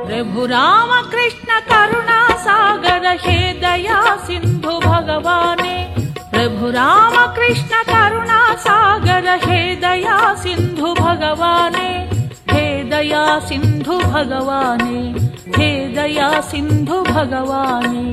प्रभु राम कृष्ण करुणा सागर हे दया सिंधु भगवाने। प्रभु राम कृष्ण करुणा सागर हे दया सिंधु भगवाने। हे दया सिंधु भगवाने, हे दया सिंधु भगवाने।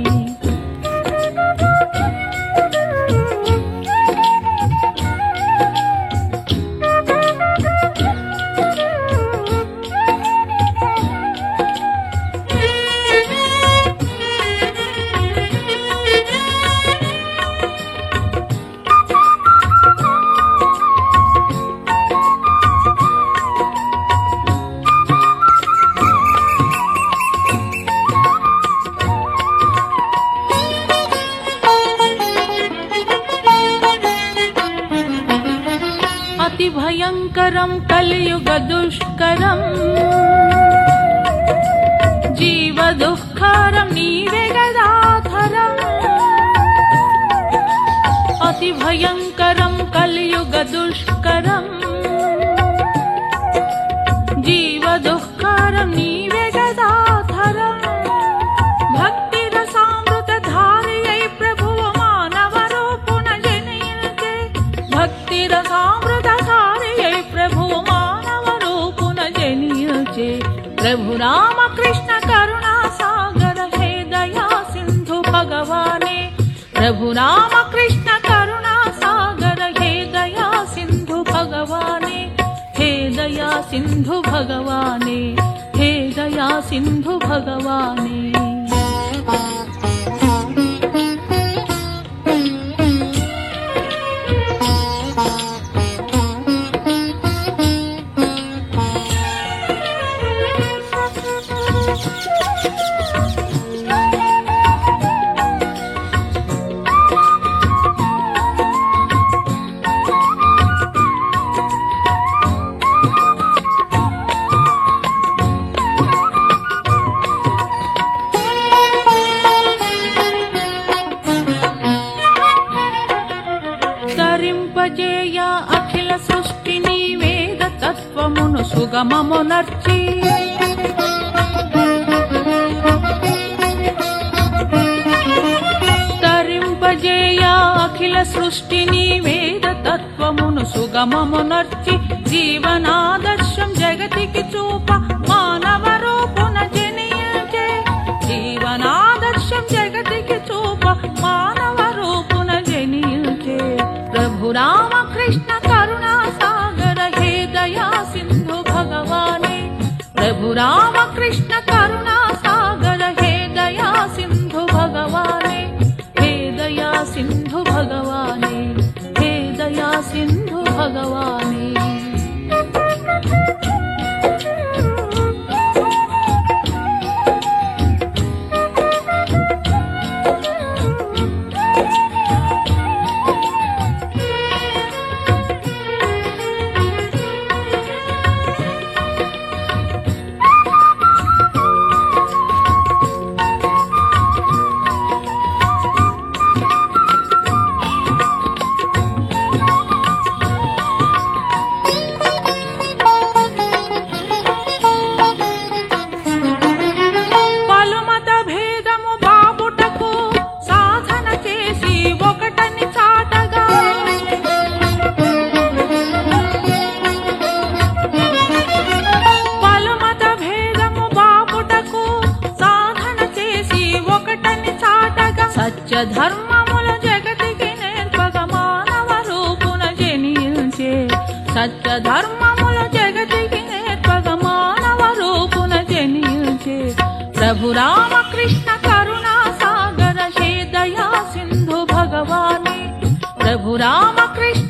अति भयंकरं कलियुग दुष्करं जीव दुःखरं नीवे गदाधरम्। अति भयंकरं कलियुग दुष्करं जीव दुःखरं नीवे गदाधरम्। भक्ति रसामृत धारयै प्रभु मानव रूपुन जनियते। भक्ति रसामृत प्रभु राम कृष्ण करुणा सागर हे दया सिंधु भगवाने। प्रभु राम कृष्ण करुणा सागर हे दया सिंधु भगवाने। हे दया सिंधु भगवाने, हे दया सिंधु भगवाने। తరింపజేయ అఖిల సృష్టిని వేద తత్వమును సుగమమునర్చి। తరింపజేయ అఖిల సృష్టిని వేద తత్వమును సుగమమునర్చి। జీవనాదర్శం జగతికి చూప మానవ రూపున జనియచే। జీవనాదర్శం జగతికి చూప మానవ రూపున జనియచే। प्रभु राम कृष्ण करुणा सागर हे दया सिंधु भगवाने। प्रभु राम कृष्ण करुणा सागर हे दया सिंधु भगवाने। हे दया सिंधु भगवाने, हे दया सिंधु भगवाने। సత్య ధర్మముల జగతికి నేర్పగ మానవ రూపున జనించే। సత్య ధర్మముల జగతికి నేర్పగ మానవ రూపున జనించే। प्रभु राम कृष्ण करुणा सागर हे दया सिंधु भगवाने। प्रभु राम कृष्ण